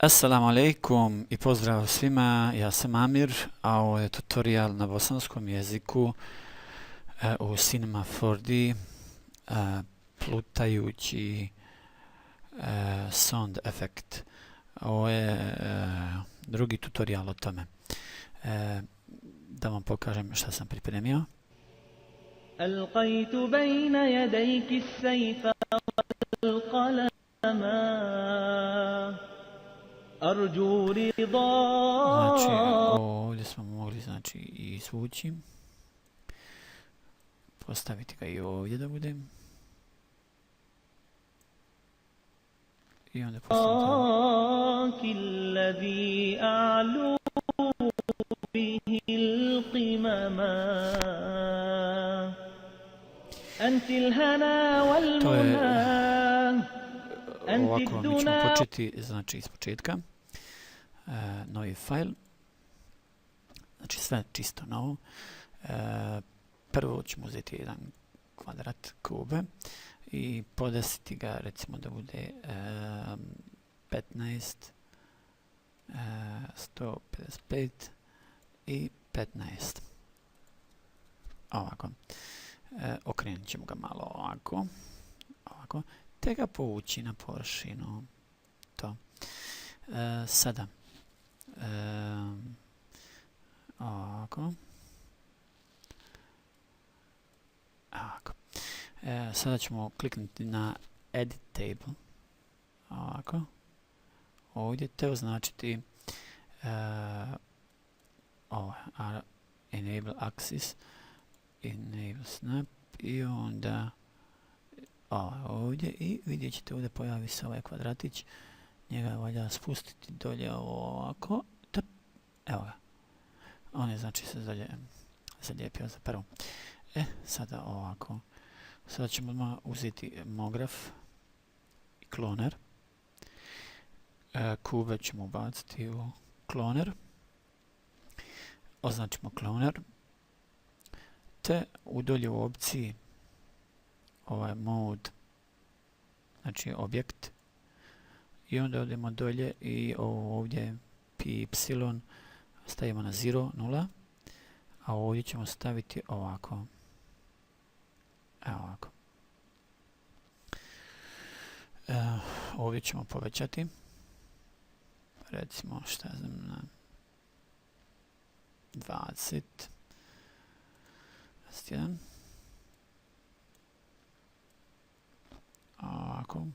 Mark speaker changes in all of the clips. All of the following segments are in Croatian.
Speaker 1: Assalamu alaikum i pozdrav svima, ja sam Amir, a ovo je tutorial na bosanskom jeziku u Cinema 4D, plutajući sound efekt. Ovo je drugi tutorial o tome. Da vam pokažem šta sam pripremio.
Speaker 2: ألقيت بين يديك السيف والقلم أرجو
Speaker 1: Znači,
Speaker 2: رضاك
Speaker 1: ovdje smo mogli izvući, postaviti ga i ovdje da bude. I onda postaviti ovo.
Speaker 2: الذي أعلو به القمم أنت الهنا
Speaker 1: To je
Speaker 2: والمنى أنت
Speaker 1: ovako, mi ćemo
Speaker 2: الدنا
Speaker 1: početi iz početka. Novi fajl, znači sve čisto novo. Prvo ćemo uzeti jedan kvadrat kube i podesiti ga, recimo da bude 15, 155 i 15. Ovako. Okrenut ćemo ga malo ovako, te ga povući na površinu. To. Sada ovako. Sada ćemo kliknuti na Edit Table. Ovako. Ovdje te označiti Enable Axis, Enable Snap i onda ovdje i vidjet ćete ovdje pojavi se ovaj kvadratić. Njega valja spustiti dolje ovako. Evo ga. On je znači se zalijepio za prvo. Sada ovako. Sada ćemo odmah uzeti Mograf i Kloner. Kube ćemo ubaciti u Kloner. Označimo Kloner. Te u dolje u opciji ovaj Mode, znači objekt. I onda odemo dolje i ovdje PY stavimo na 0, 0. A ovdje ćemo staviti ovako. Evo ovako. Ovdje ćemo povećati. Recimo, šta znam, na 20. 21. Ovako.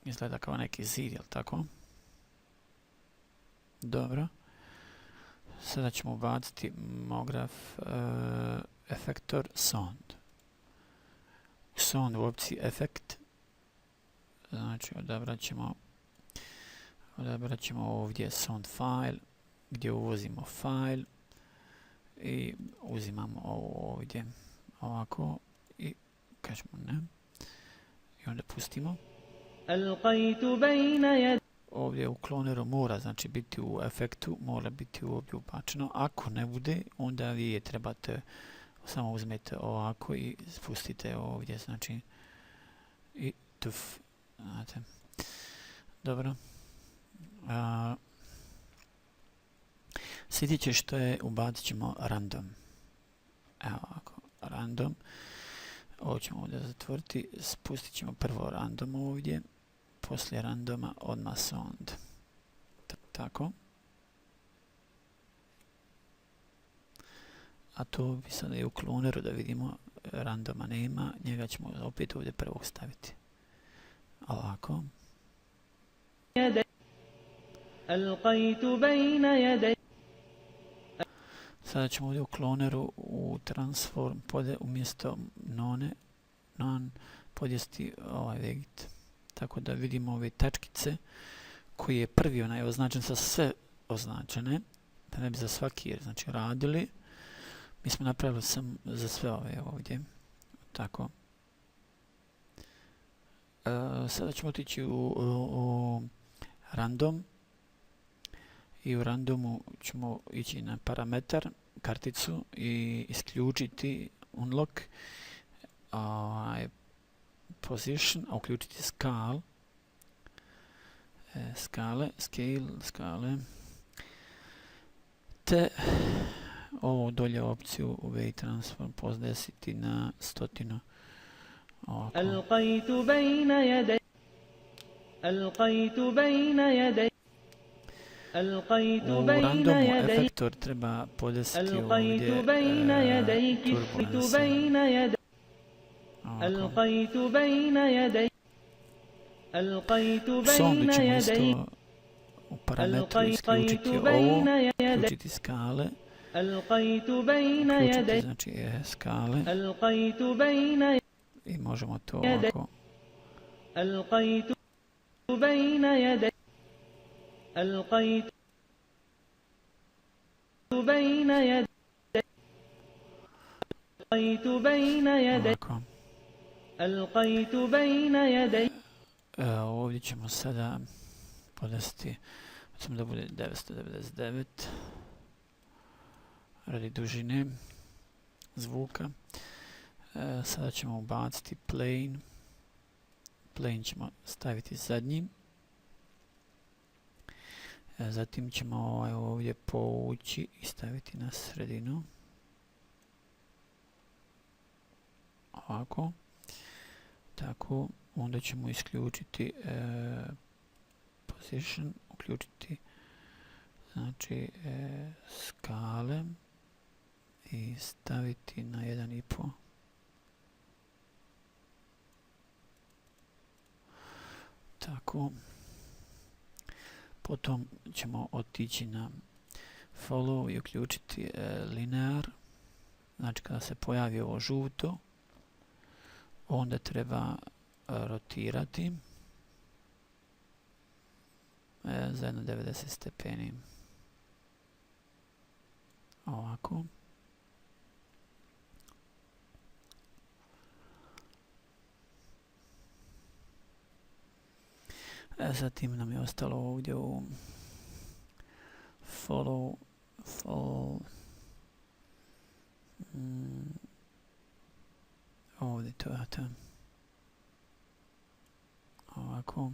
Speaker 1: Izgleda kao neki zid, jel tako? Dobro. Sada ćemo ubaciti Mograf efektor Sound. U Sound u opciji Efekt, znači odabrat ćemo ovdje Sound File, gdje uvozimo file i uzimamo ovo ovdje ovako i kažemo ne i onda pustimo.
Speaker 2: ألقيت بين يديك
Speaker 1: Ovdje u Kloneru mora znači biti u efektu, mora biti ovdje ubačeno. Ako ne bude, onda vi je trebate samo uzmete ovako i spustite ovdje, znači i tuf, znate. Dobro. Sljedeće što je, ubacit ćemo random. Evo ovako, random. Ovo ćemo ovdje zatvoriti, spustit ćemo prvo random ovdje. Poslije randoma odmah sound. Tako. A to bi sada i u Kloneru da vidimo, randoma nema, njega ćemo opet ovdje prvog staviti. Ovako.
Speaker 2: ألقيت بين يديك
Speaker 1: Sada ćemo ovdje u Kloneru u transform umjesto non podjesti ovaj vegit. Tako da vidimo ove tačkice koji je prvi onaj označen sa sve označene, da ne bi za svaki znači radili. Mi smo napravili sam za sve ove ovdje. Tako. Sada ćemo otići u random i u randomu ćemo ići na parametar, karticu i isključiti unlock position, a uključiti scale, scale, te ovu dolje opciju Weight Transform podesiti na 100. Ovako.
Speaker 2: ألقيت بين يدي ألقيت بين يدي ألقيت
Speaker 1: U
Speaker 2: بين
Speaker 1: randomu
Speaker 2: يدي
Speaker 1: efektor treba podesiti
Speaker 2: ألقيت
Speaker 1: ovdje
Speaker 2: بين يديك
Speaker 1: turbulence.
Speaker 2: بين يدي
Speaker 1: Ovako.
Speaker 2: ألقيت بين يدي ألقيت
Speaker 1: U sondu
Speaker 2: بين
Speaker 1: ćemo
Speaker 2: يدي
Speaker 1: isto u parametru
Speaker 2: ألقيت
Speaker 1: isključiti ovo,
Speaker 2: بين يدي
Speaker 1: uključiti skale,
Speaker 2: ألقيت بين
Speaker 1: uključiti
Speaker 2: يدي
Speaker 1: znači skale
Speaker 2: ألقيت بين
Speaker 1: i možemo to
Speaker 2: يدي
Speaker 1: ovako.
Speaker 2: ألقيت بين يدي ألقيت بين يدي ألقيت بين يدي
Speaker 1: Ovako.
Speaker 2: ألقيت بين يدي
Speaker 1: Ovdje ćemo sada podesiti, recimo da bude 999 radi dužine zvuka. Sada ćemo ubaciti plane. Plane ćemo staviti zadnji. Zatim ćemo ovdje povući i staviti na sredinu. Ovako. Tako. Onda ćemo isključiti position, uključiti znači skale i staviti na 1,5. Tako. Potom ćemo otići na follow i uključiti linear. Znači kada se pojavi ovo žuto, onda treba rotirati za 90 stepeni. Ovako. Zatim nam je ostalo ovdje u follow ovdje to je to. Ovako.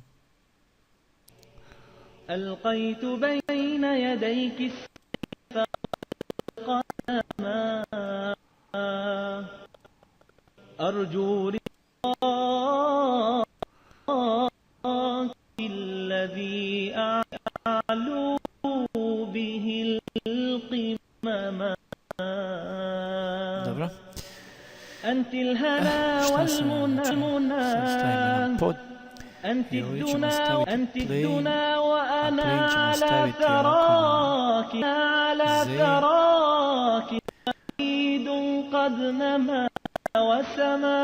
Speaker 2: ألقيت بين يديك السيف والقلم أرجو رضاك الذي أعلو به القمم
Speaker 1: Dobro.
Speaker 2: أنت الهنا والمنى
Speaker 1: Stavimo na pod.
Speaker 2: أنت
Speaker 1: I ovdje ćemo
Speaker 2: الدنا
Speaker 1: staviti
Speaker 2: أنت
Speaker 1: plane,
Speaker 2: الدنا
Speaker 1: a
Speaker 2: وأنا
Speaker 1: plane ćemo
Speaker 2: على
Speaker 1: staviti ovako
Speaker 2: ثراك على
Speaker 1: زين.
Speaker 2: ثراك عيد قد نما وسما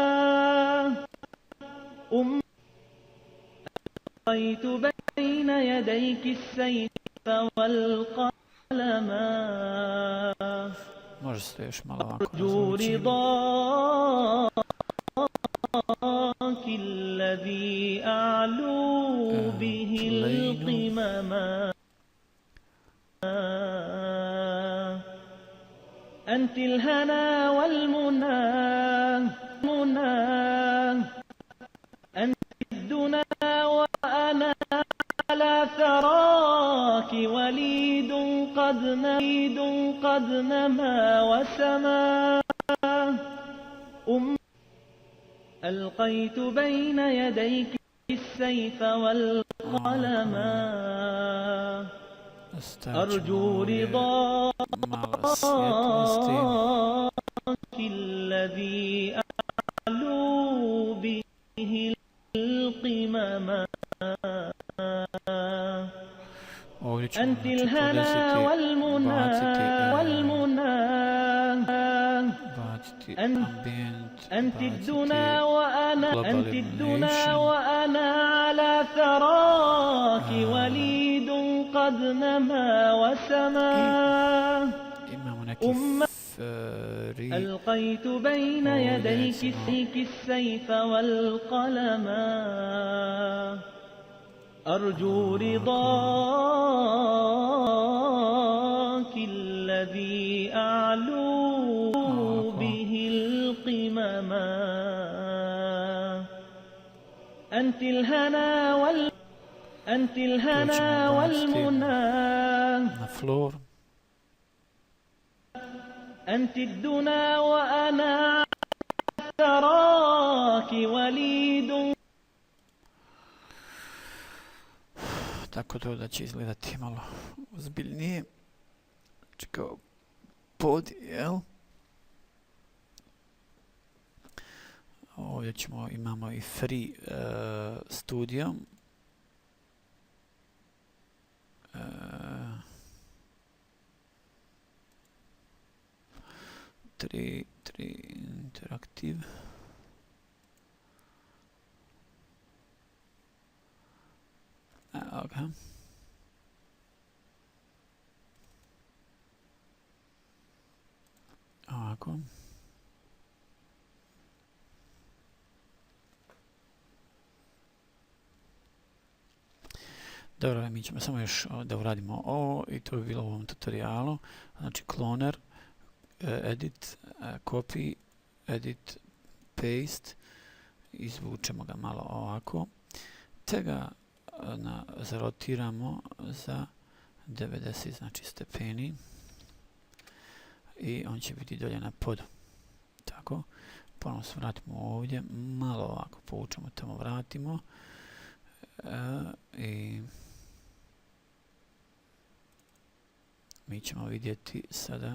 Speaker 2: ألقيت بين يديك السيف والقلم
Speaker 1: Može se to još malo ovako
Speaker 2: أرجو
Speaker 1: razvući.
Speaker 2: رضاك الذي أعلو به القمم أنت الهنا والمنى أنت الدنا وأنا على ثراك وليد قد نما وسما ألقيت بين يديك السيف والقلم أرجو رضاك
Speaker 1: malo svjetlosti.
Speaker 2: الذي أعلو به القمم
Speaker 1: Ovdje ćemo
Speaker 2: أنت
Speaker 1: znači
Speaker 2: الهنا
Speaker 1: podesiti,
Speaker 2: والمنى
Speaker 1: baciti ambient,
Speaker 2: أنت الدنا
Speaker 1: baciti
Speaker 2: وأنا
Speaker 1: global
Speaker 2: أنت الدنا
Speaker 1: illumination.
Speaker 2: وأنا على ثراك وليد قد نما وسما
Speaker 1: Imamo neki free.
Speaker 2: ألقيت بين يديك السيف والقلم أرجو رضاك الذي أعلو به القمم أنت الهنا أنت الهنا والمنى
Speaker 1: na floor.
Speaker 2: أنت الدنا وأنا تراك وليد.
Speaker 1: Tako to da će izgledati malo ozbiljnije. Znači kao pod, jel? Ovdje imamo i free studio. Tri interaktiv. Evo ga. Ovako. Dobro, mi ćemo samo još da uradimo ovo i to bi bilo u ovom tutorijalu. Znači cloner, edit, copy, edit, paste, izvučemo ga malo ovako, te ga zarotiramo za 90 znači stepeni i on će biti dolje na podu. Tako, ponovno se vratimo ovdje, malo ovako povučemo, tamo vratimo i mi ćemo vidjeti sada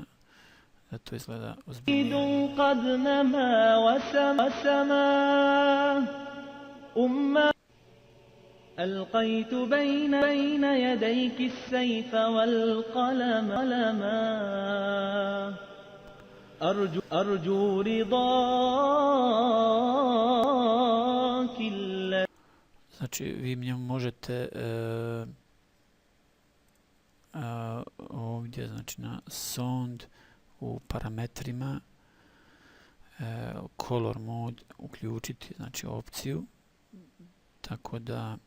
Speaker 1: da to izgleda ozbiljnije.
Speaker 2: قد نما وسما ألقيت بين يديك السيف والقلم أرجو رضاك.
Speaker 1: Znači vi njemu možete ovdje znači na sound u parametrima color mode uključiti, znači opciju, tako da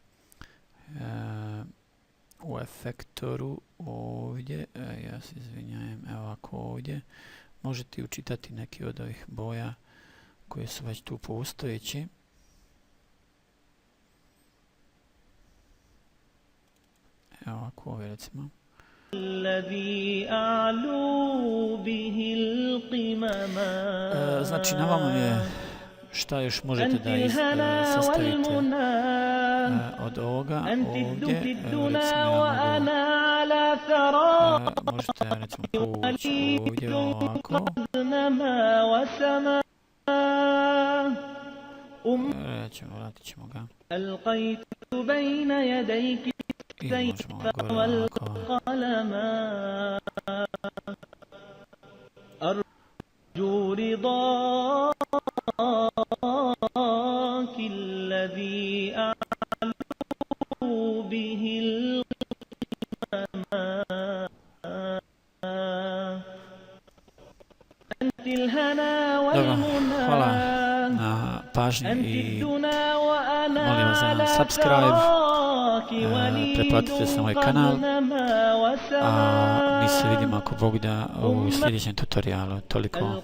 Speaker 1: u efektoru ovdje, ja se izvinjavam, evo ovako ovdje, možete učitati neki od ovih boja koje su već tu postojeći. Evo ovako ove recimo. Znači na vama je šta još možete da sastavite od ovoga ovdje. Evo recimo ja mogu, možete recimo povući ovdje ovako. Recimo vratit ćemo ga. I možemo ga gore ovako.
Speaker 2: أرجو رضاك الذي أعلو به القمم أنت الهنا والمنى.
Speaker 1: Hvala na pažnji i molim vas za subscribe. Pretplatite se na moj kanal, a mi se vidimo ako Bog da u sljedećem tutorijalu. Toliko.